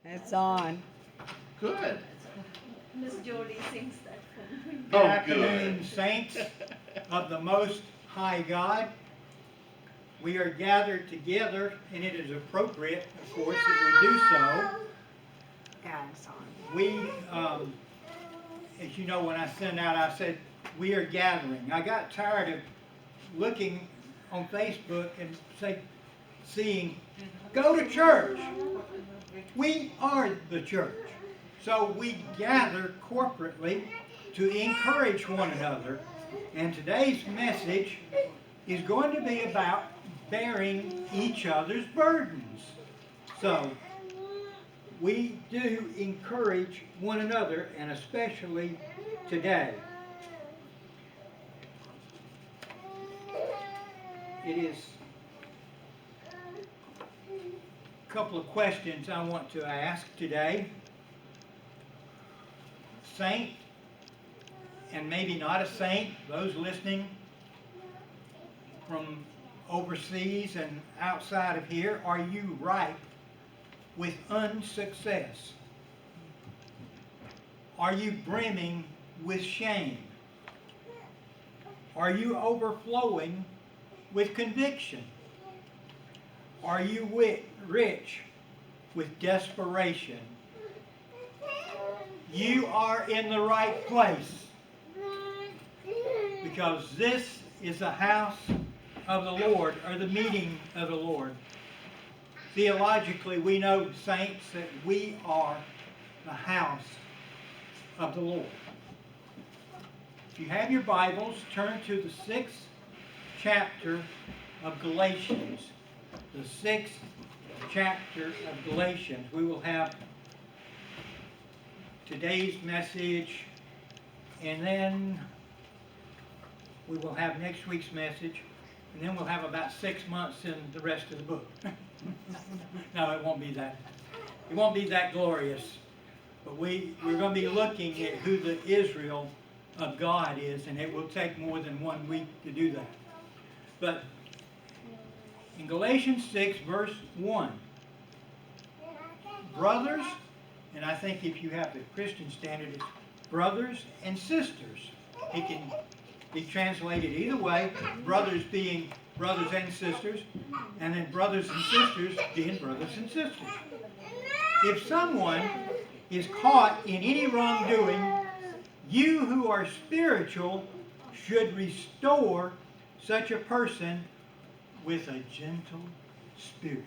It's on. Good. Miss Jolie sings that for me. Good Oh, afternoon, good. saints of the Most High God. We are gathered together, and it is appropriate, of course, that we do so. Yeah, it's on. We, as you know, when I sent out, I said, we are gathering. I got tired of looking on Facebook and seeing, go to church. We are the church. So we gather corporately to encourage one another. And today's message is going to be about bearing each other's burdens. So we do encourage one another, and especially today. It is a couple of questions I want to ask today. Saint, and maybe not a saint, those listening from overseas and outside of here, are you ripe with unsuccess? Are you brimming with shame? Are you overflowing with conviction? Are you rich with desperation? You are in the right place, because this is the house of the Lord, or the meeting of the Lord. Theologically, we know, saints, that we are the house of the Lord. If you have your Bibles, turn to the 6th chapter of Galatians. The 6th chapter of Galatians. We will have today's message, and then we will have next week's message, and then we'll have about 6 months in the rest of the book. No, it won't be that. It won't be that glorious. But we're going to be looking at who the Israel of God is, and it will take more than 1 week to do that. But in Galatians 6, verse 1, brothers, and I think if you have the Christian standard, it's brothers and sisters. It can be translated either way, brothers being brothers and sisters, and then brothers and sisters being brothers and sisters. If someone is caught in any wrongdoing, you who are spiritual should restore such a person with a gentle spirit,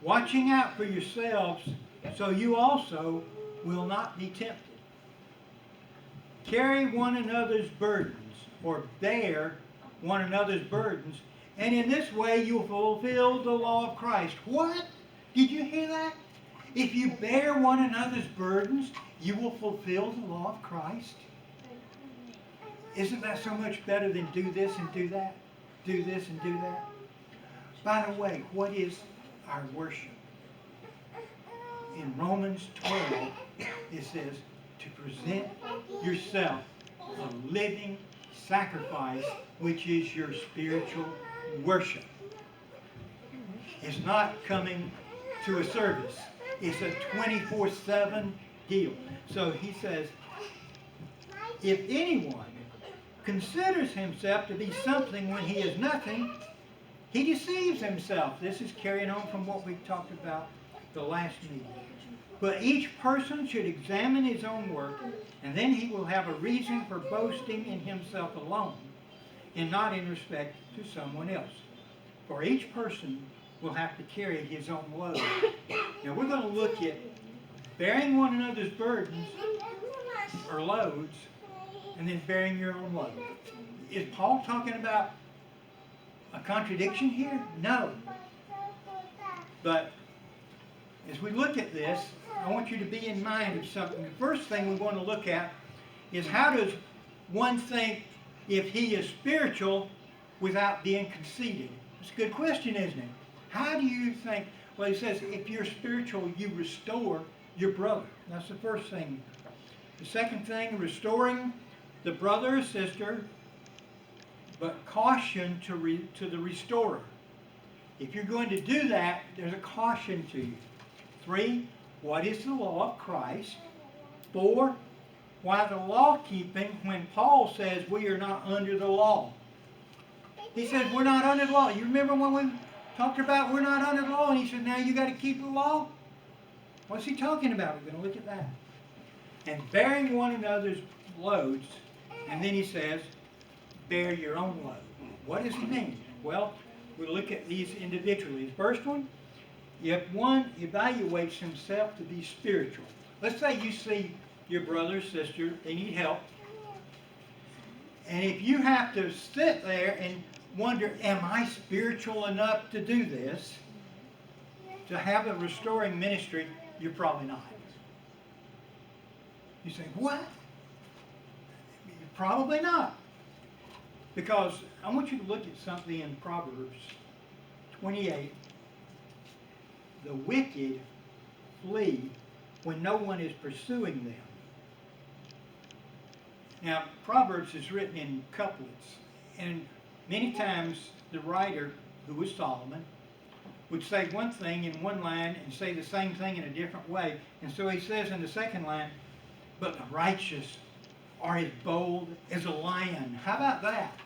watching out for yourselves so you also will not be tempted. Carry one another's burdens, or bear one another's burdens, and in this way you'll fulfill the law of Christ. What? Did you hear that? If you bear one another's burdens, you will fulfill the law of Christ. Isn't that so much better than do this and do that? Do this and do that? By the way, what is our worship? In Romans 12, it says to present yourself a living sacrifice, which is your spiritual worship. It's not coming to a service. It's a 24/7 deal. So he says, if anyone considers himself to be something when he is nothing, he deceives himself. This is carrying on from what we talked about the last meeting. But each person should examine his own work, and then he will have a reason for boasting in himself alone, and not in respect to someone else. For each person will have to carry his own load. Now we're going to look at bearing one another's burdens, or loads, and then bearing your own load. Is Paul talking about a contradiction here? No. But as we look at this, I want you to be in mind of something. The first thing we want to look at is, how does one think if he is spiritual without being conceited? It's a good question, isn't it? How do you think? Well, he says if you're spiritual, you restore your brother. That's the first thing. The second thing, restoring the brother or sister, but caution to the restorer. If you're going to do that, there's a caution to you. 3, what is the law of Christ? 4, why the law keeping when Paul says we are not under the law? He says we're not under the law. You remember when we talked about we're not under the law, and he said now you got to keep the law? What's he talking about? We're going to look at that. And bearing one another's loads, and then he says, bear your own load. What does he mean? Well, we'll look at these individually. The first one, if one evaluates himself to be spiritual. Let's say you see your brother or sister, they need help. And if you have to sit there and wonder, am I spiritual enough to do this? To have a restoring ministry, you're probably not. You say, what? You're probably not. Because I want you to look at something in Proverbs 28. The wicked flee when no one is pursuing them. Now, Proverbs is written in couplets, and many times the writer, who was Solomon, would say one thing in one line and say the same thing in a different way. And so he says in the second line, but the righteous are as bold as a lion. How about that?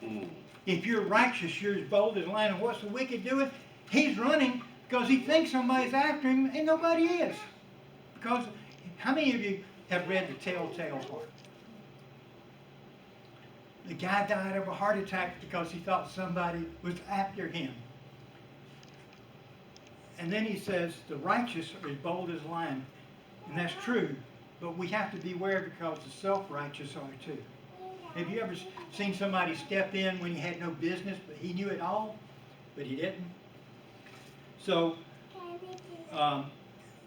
If you're righteous, you're as bold as a lion. And what's the wicked doing? He's running because he thinks somebody's after him, and nobody is. Because how many of you have read The Telltale Heart? The guy died of a heart attack because he thought somebody was after him. And then he says, the righteous are as bold as a lion. And that's true, but we have to beware because the self-righteous are too. Have you ever seen somebody step in when he had no business, but he knew it all, but he didn't? So,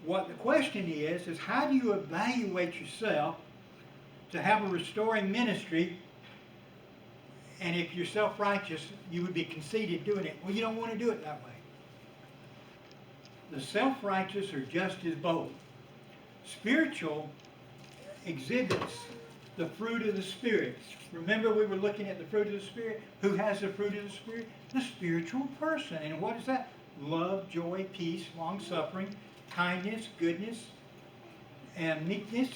what the question is how do you evaluate yourself to have a restoring ministry? And if you're self-righteous, you would be conceited doing it. Well, you don't want to do it that way. The self-righteous are just as bold. Spiritual exhibits the fruit of the Spirit. Remember we were looking at the fruit of the Spirit? Who has the fruit of the Spirit? The spiritual person. And what is that? Love, joy, peace, long-suffering, kindness, goodness, and meekness.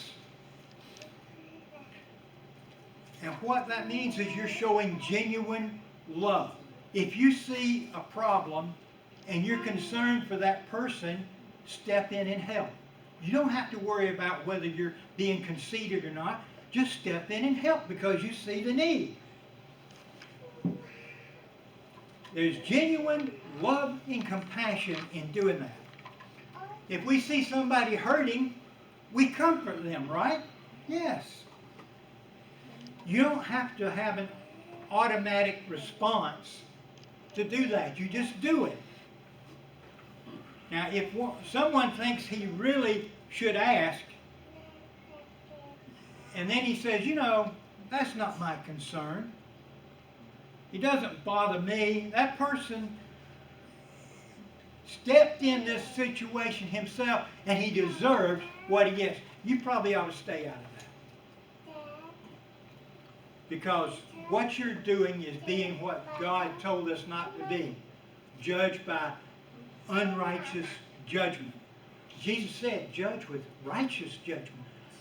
And what that means is you're showing genuine love. If you see a problem and you're concerned for that person, step in and help. You don't have to worry about whether you're being conceited or not. Just step in and help because you see the need. There's genuine love and compassion in doing that. If we see somebody hurting, we comfort them, right? Yes. You don't have to have an automatic response to do that. You just do it. Now, if someone thinks he really should ask, and then he says, you know, that's not my concern. It doesn't bother me. That person stepped in this situation himself, and he deserves what he gets. You probably ought to stay out of that. Because what you're doing is being what God told us not to be. Judged by unrighteous judgment. Jesus said, judge with righteous judgment.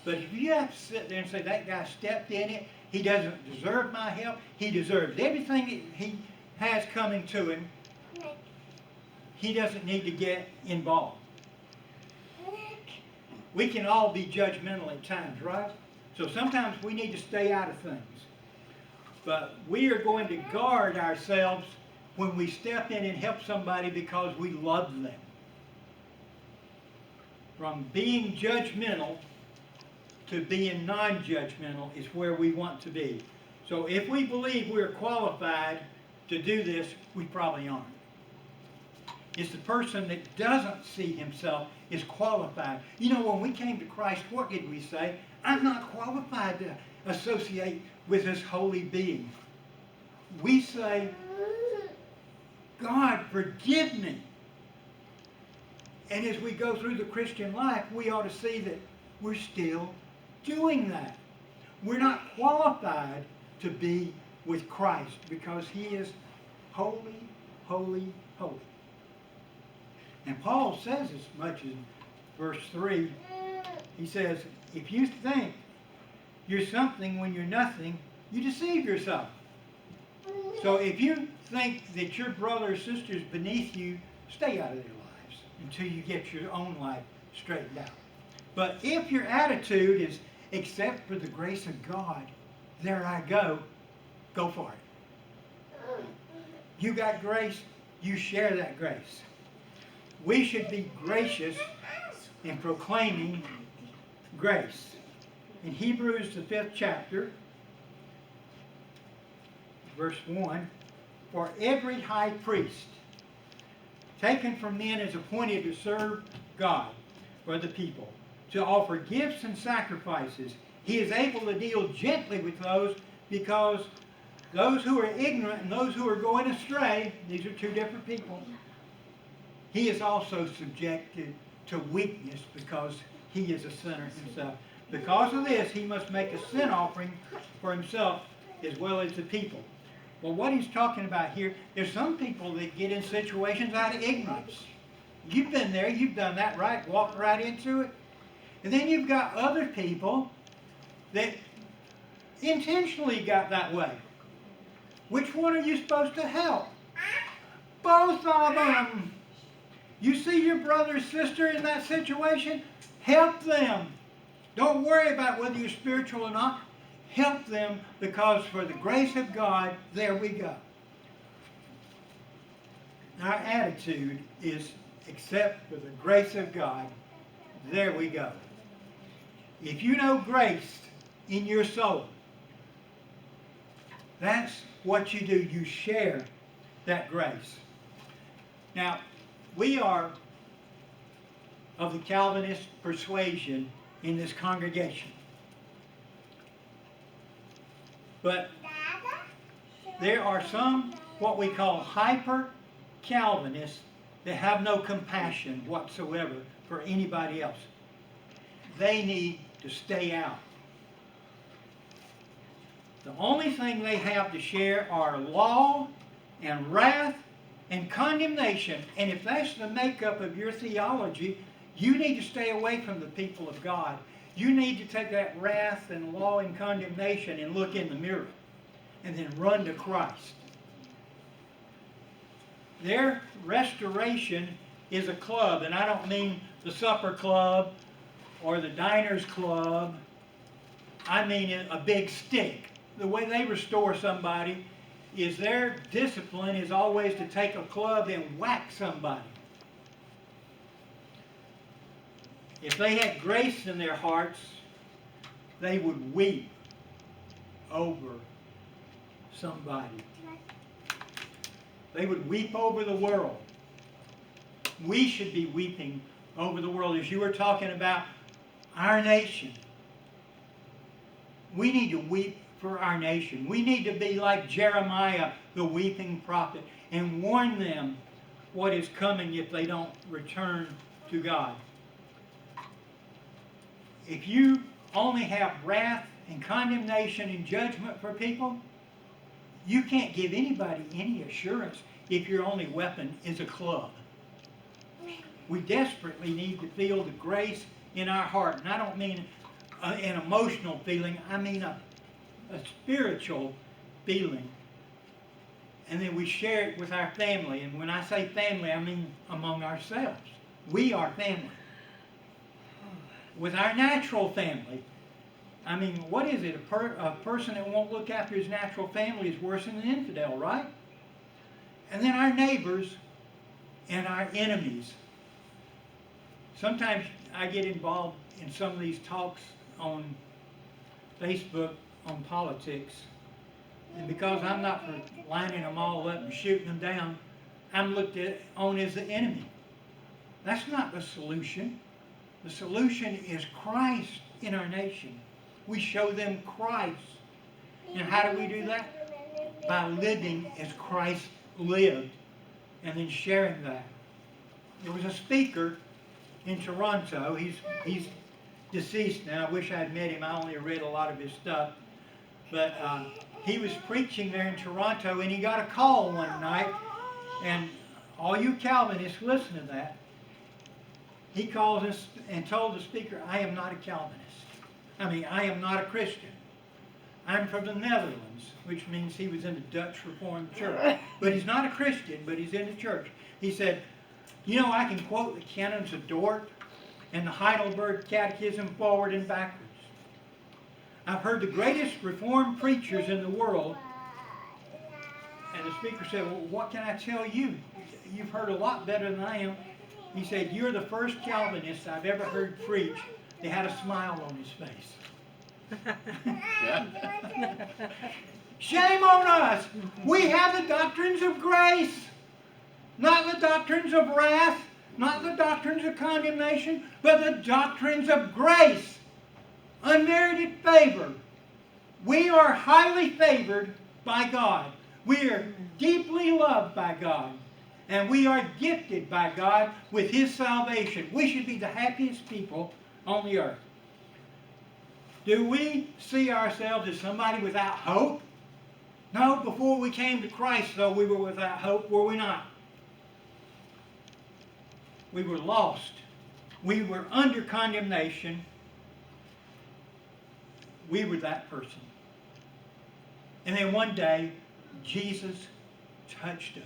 But if you have to sit there and say, that guy stepped in it, he doesn't deserve my help, he deserves everything he has coming to him, he doesn't need to get involved. We can all be judgmental at times, right? So sometimes we need to stay out of things. But we are going to guard ourselves when we step in and help somebody because we love them. From being judgmental to being non-judgmental is where we want to be. So if we believe we're qualified to do this, we probably aren't. It's the person that doesn't see himself as qualified. You know, when we came to Christ, what did we say? I'm not qualified to associate with this holy being. We say, God, forgive me. And as we go through the Christian life, we ought to see that we're still doing that. We're not qualified to be with Christ because he is holy, holy, holy. And Paul says as much in verse 3. He says, if you think you're something when you're nothing, you deceive yourself. So if you think that your brother or sister is beneath you, stay out of their lives until you get your own life straightened out. But if your attitude is, except for the grace of God, there I go for it. You got grace, you share that grace. We should be gracious in proclaiming grace. In Hebrews, the 5th chapter, verse 1, for every high priest taken from men is appointed to serve God for the people, to offer gifts and sacrifices. He is able to deal gently with those, because those who are ignorant and those who are going astray, these are two different people. He is also subjected to weakness because he is a sinner himself. Because of this, he must make a sin offering for himself as well as the people. Well, what he's talking about here, there's some people that get in situations out of ignorance. You've been there, you've done that, right? Walked right into it. And then you've got other people that intentionally got that way. Which one are you supposed to help? Both of them. You see your brother or sister in that situation? Help them. Don't worry about whether you're spiritual or not. Help them, because for the grace of God, there we go. Our attitude is, except for the grace of God, there we go. If you know grace in your soul, that's what you do. You share that grace. Now, we are of the Calvinist persuasion in this congregation. But there are some, what we call hyper-Calvinists, that have no compassion whatsoever for anybody else. They need to stay out. The only thing they have to share are law and wrath and condemnation. And if that's the makeup of your theology, you need to stay away from the people of God. You need to take that wrath and law and condemnation and look in the mirror and then run to Christ. Their restoration is a club, and I don't mean the supper club or the diners club. I mean a big stick. The way they restore somebody is their discipline is always to take a club and whack somebody. If they had grace in their hearts, they would weep over somebody. They would weep over the world. We should be weeping over the world. As you were talking about our nation, we need to weep for our nation. We need to be like Jeremiah, the weeping prophet, and warn them what is coming if they don't return to God. If you only have wrath and condemnation and judgment for people, you can't give anybody any assurance if your only weapon is a club. We desperately need to feel the grace in our heart. And I don't mean an emotional feeling. I mean a spiritual feeling. And then we share it with our family. And when I say family, I mean among ourselves. We are family. With our natural family. I mean, what is it? A person that won't look after his natural family is worse than an infidel, right? And then our neighbors and our enemies. Sometimes I get involved in some of these talks on Facebook on politics. And because I'm not for lining them all up and shooting them down, I'm looked on as the enemy. That's not the solution. The solution is Christ in our nation. We show them Christ. And how do we do that? By living as Christ lived and then sharing that. There was a speaker in Toronto. He's deceased now. I wish I had met him. I only read a lot of his stuff. But he was preaching there in Toronto, and he got a call one night. And all you Calvinists, listen to that. he called us and told the speaker, I am not a Calvinist. I am not a Christian. I'm from the Netherlands, which means he was in the Dutch Reformed Church. But he's not a Christian, but he's in the church. He said, you know, I can quote the canons of Dort and the Heidelberg Catechism forward and backwards. I've heard the greatest Reformed preachers in the world. And the speaker said, well, what can I tell you? You've heard a lot better than I am. He said, you're the first Calvinist I've ever heard preach that had a smile on his face. Shame on us. We have the doctrines of grace, not the doctrines of wrath, not the doctrines of condemnation, but the doctrines of grace, unmerited favor. We are highly favored by God. We are deeply loved by God. And we are gifted by God with His salvation. We should be the happiest people on the earth. Do we see ourselves as somebody without hope? No, before we came to Christ, though, we were without hope, were we not? We were lost. We were under condemnation. We were that person. And then one day, Jesus touched us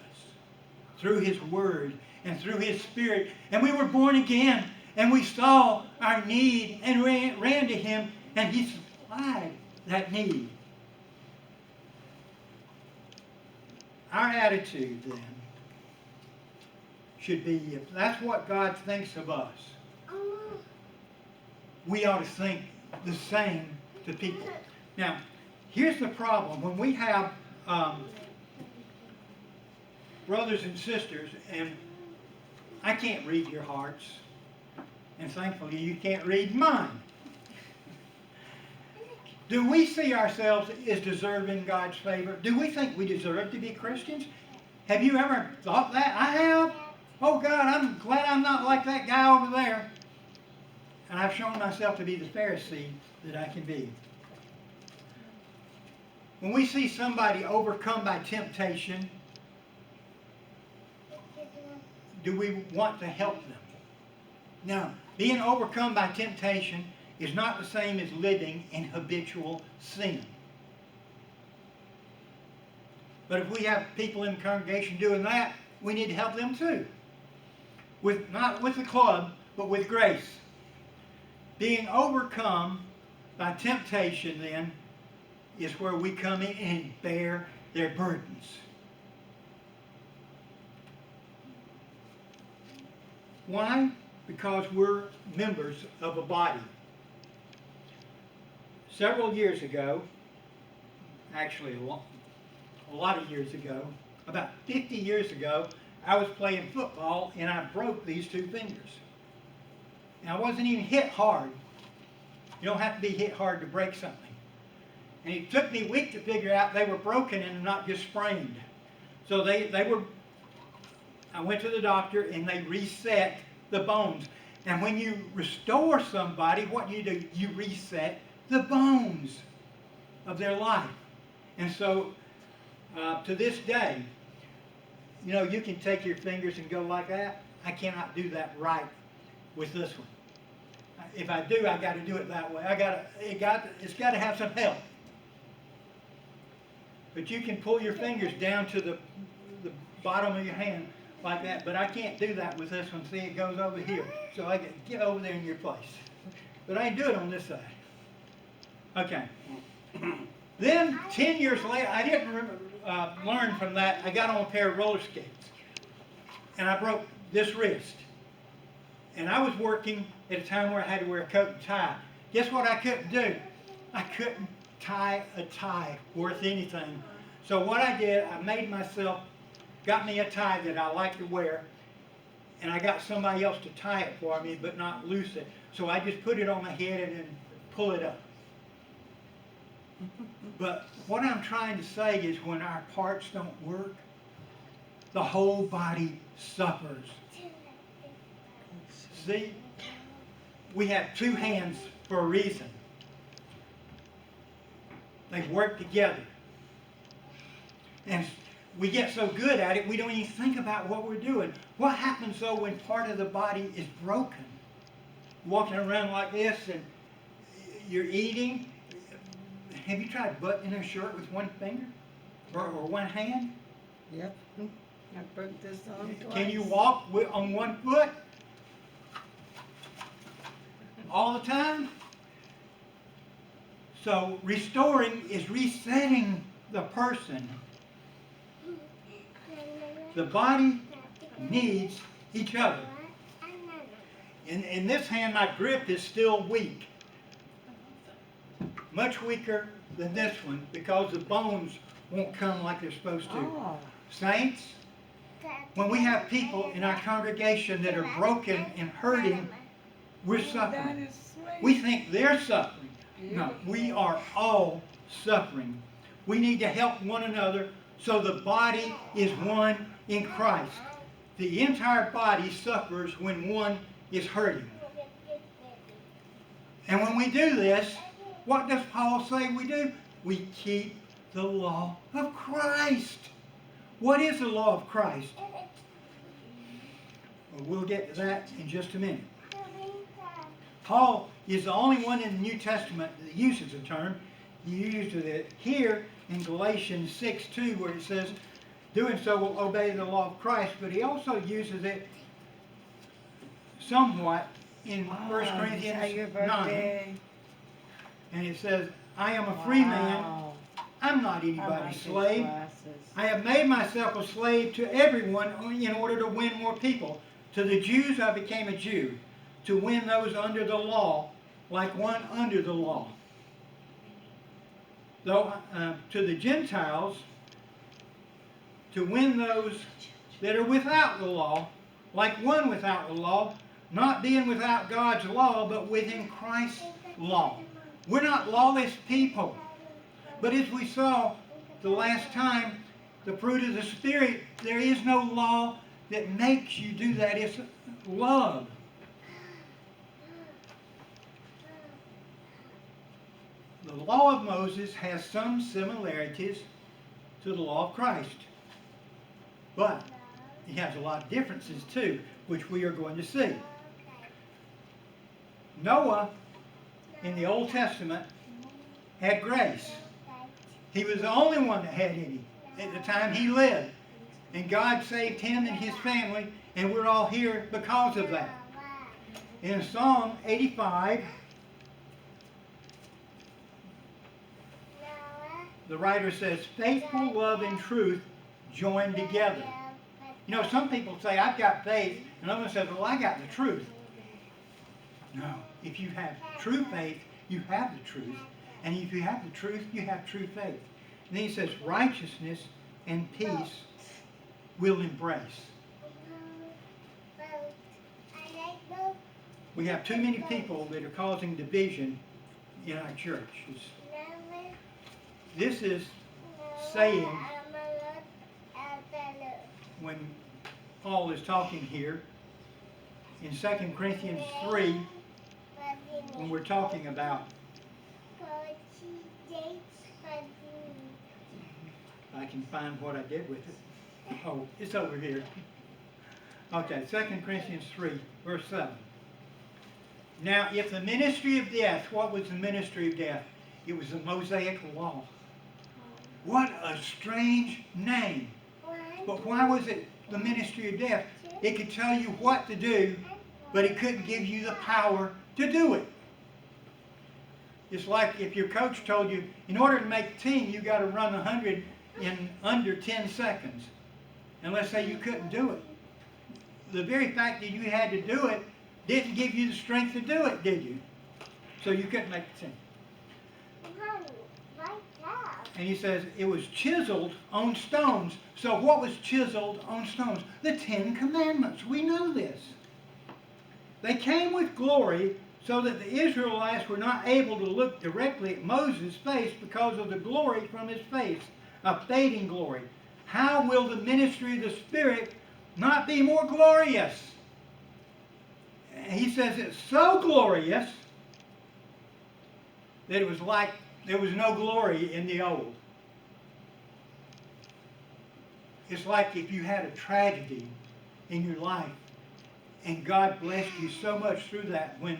through His Word and through His Spirit. And we were born again. And we saw our need and ran to Him. And He supplied that need. Our attitude then should be, if that's what God thinks of us, we ought to think the same to people. Now, here's the problem. When we have brothers and sisters, and I can't read your hearts, and thankfully you can't read mine. Do we see ourselves as deserving God's favor? Do we think we deserve to be Christians? Have you ever thought that? I have. Oh God, I'm glad I'm not like that guy over there. And I've shown myself to be the Pharisee that I can be. When we see somebody overcome by temptation, do we want to help them? No. Being overcome by temptation is not the same as living in habitual sin. But if we have people in the congregation doing that, we need to help them too. Not with the club, but with grace. Being overcome by temptation then is where we come in and bear their burdens. Why? Because we're members of a body. Several years ago, actually a lot of years ago, about 50 years ago, I was playing football and I broke these two fingers. And I wasn't even hit hard. You don't have to be hit hard to break something. And it took me a week to figure out they were broken and not just sprained. So I went to the doctor and they reset the bones. And when you restore somebody, what do? You reset the bones of their life. And so, to this day, you know, you can take your fingers and go like that. I cannot do that right with this one. If I do, I got to do it that way. It's got to have some help. But you can pull your fingers down to the bottom of your hand like that. But I can't do that with this one. See, it goes over here. So I get over there in your place. But I do it on this side. Okay. Then 10 years later, I didn't learn from that. I got on a pair of roller skates. And I broke this wrist. And I was working at a time where I had to wear a coat and tie. Guess what I couldn't do? I couldn't tie a tie worth anything. So what I did, I got me a tie that I like to wear, and I got somebody else to tie it for me, but not loose it. So I just put it on my head and then pull it up. But what I'm trying to say is when our parts don't work, the whole body suffers. See, we have two hands for a reason. They work together. And we get so good at it, we don't even think about what we're doing. What happens though when part of the body is broken? walking around like this and you're eating. Have you tried buttoning a shirt with one finger or one hand? Yep. I broke this on twice. Can you walk on one foot all the time? So restoring is resetting the person. The body needs each other. In this hand, my grip is still weak. Much weaker than this one because the bones won't come like they're supposed to. Oh. Saints, when we have people in our congregation that are broken and hurting, we're That suffering. is sweet. We think they're suffering. No, we are all suffering. We need to help one another so the body is one in Christ. The entire body suffers when one is hurting. And when we do this, what does Paul say we do? We keep the law of Christ. What is the law of Christ? Well, we'll get to that in just a minute. Paul is the only one in the New Testament that uses the term. He used it here in Galatians 6:2, where it says, doing so will obey the law of Christ, but he also uses it somewhat in 1 Is that your Corinthians 9. birthday? And it says, I am a free man. Wow. I'm not I anybody's like these slave. glasses. I have made myself a slave to everyone in order to win more people. To the Jews I became a Jew, to win those under the law, like one under the law. Though to the Gentiles, to win those that are without the law, like one without the law, not being without God's law, but within Christ's law. We're not lawless people. But as we saw the last time, the fruit of the Spirit, there is no law that makes you do that. It's love. The law of Moses has some similarities to the law of Christ. But it has a lot of differences too, which we are going to see. Noah, in the Old Testament, had grace. He was the only one that had any at the time he lived. And God saved him and his family, and we're all here because of that. In Psalm 85, the writer says, faithful love and truth joined together. You know, some people say, I've got faith, and others say, well, I got the truth. No. If you have true faith, you have the truth. And if you have the truth, you have true faith. And then he says, righteousness and peace will embrace. We have too many people that are causing division in our church. This is saying, when Paul is talking here, in 2 Corinthians 3, when we're talking about, I can find what I did with it. Oh, it's over here. Okay, 2 Corinthians 3, verse 7. Now, if the ministry of death, what was the ministry of death? It was the Mosaic law. What a strange name. But why was it the ministry of death? It could tell you what to do, but it couldn't give you the power to do it. It's like if your coach told you, in order to make the team, you got to run 100 in under 10 seconds. And let's say you couldn't do it. The very fact that you had to do it didn't give you the strength to do it, did you? So you couldn't make the team. And he says it was chiseled on stones. So what was chiseled on stones? The 10 Commandments. We know this. They came with glory so that the Israelites were not able to look directly at Moses' face because of the glory from his face, a fading glory. How will the ministry of the Spirit not be more glorious? And he says it's so glorious that it was like there was no glory in the old. It's like if you had a tragedy in your life And God blessed you so much through that. When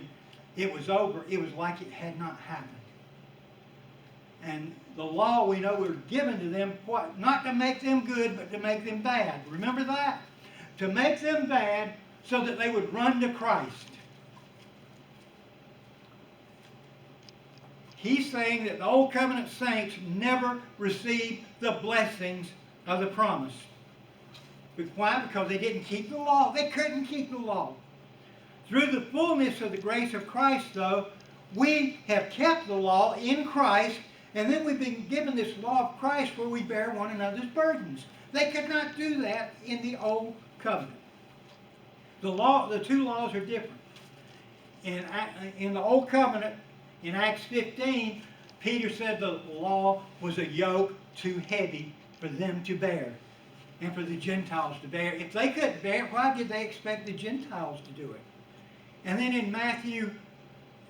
it was over, it was like it had not happened. And the law, we know, were given to them, what? Not to make them good, but to make them bad. Remember that? To make them bad so that they would run to Christ. He's saying that the Old Covenant saints never received the blessings of the promise. But why? Because they didn't keep the law. They couldn't keep the law. Through the fullness of the grace of Christ, though, we have kept the law in Christ, and then we've been given this law of Christ where we bear one another's burdens. They could not do that in the Old Covenant. The two laws are different. In the Old Covenant, in Acts 15, Peter said the law was a yoke too heavy for them to bear and for the Gentiles to bear. If they couldn't bear it, why did they expect the Gentiles to do it? And then in Matthew,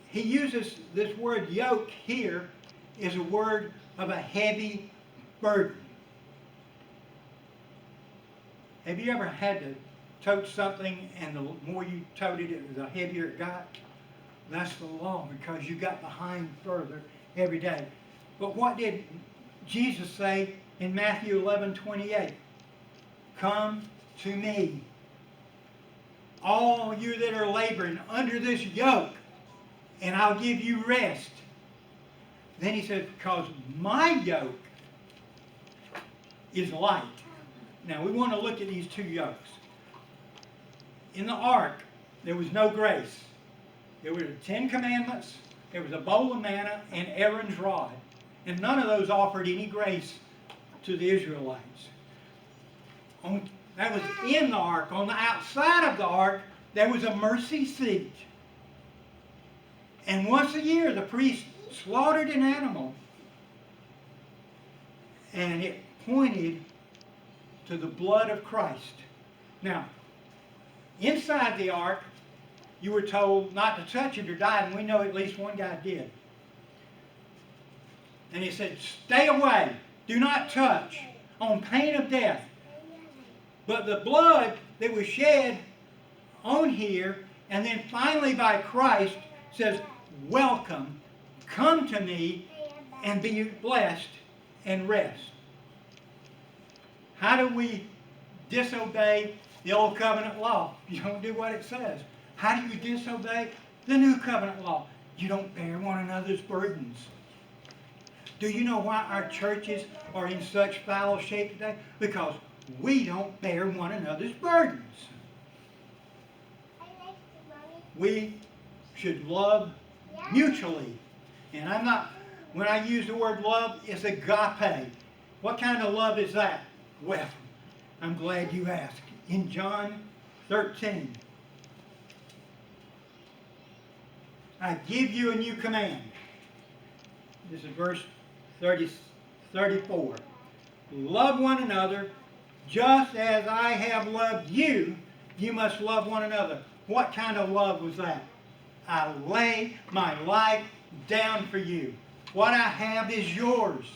he uses this word yoke here as a word of a heavy burden. Have you ever had to tote something and the more you toted it, the heavier it got? That's the law, because you got behind further every day. But what did Jesus say in Matthew 11:28? Come to me, all you that are laboring under this yoke, and I'll give you rest. Then he said, because my yoke is light. Now we want to look at these two yokes. In the ark, there was no grace. There were the 10 Commandments, there was a bowl of manna, and Aaron's rod. And none of those offered any grace to the Israelites. That was in the ark. On the outside of the ark, there was a mercy seat. And once a year, the priest slaughtered an animal. And it pointed to the blood of Christ. Now, inside the ark, you were told not to touch it or die, and we know at least one guy did. And he said, stay away, do not touch, on pain of death. But the blood that was shed on here, and then finally by Christ, says, welcome, come to me, and be blessed and rest. How do we disobey the Old Covenant law? You don't do what it says. How do you disobey the New Covenant law? You don't bear one another's burdens. Do you know why our churches are in such foul shape today? Because we don't bear one another's burdens. We should love mutually. And when I use the word love, it's agape. What kind of love is that? Well, I'm glad you asked. In John 13, I give you a new command. This is verse 34. Love one another just as I have loved you, you must love one another. What kind of love was that? I lay my life down for you. What I have is yours.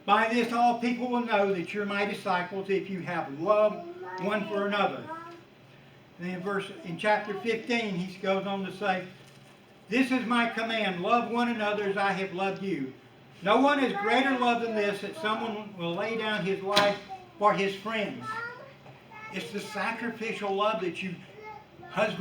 By this all people will know that you're my disciples if you have love one for another. And then in chapter 15, he goes on to say, this is my command, love one another as I have loved you. No one has greater love than this, that someone will lay down his life for his friends. It's the sacrificial love that you, husband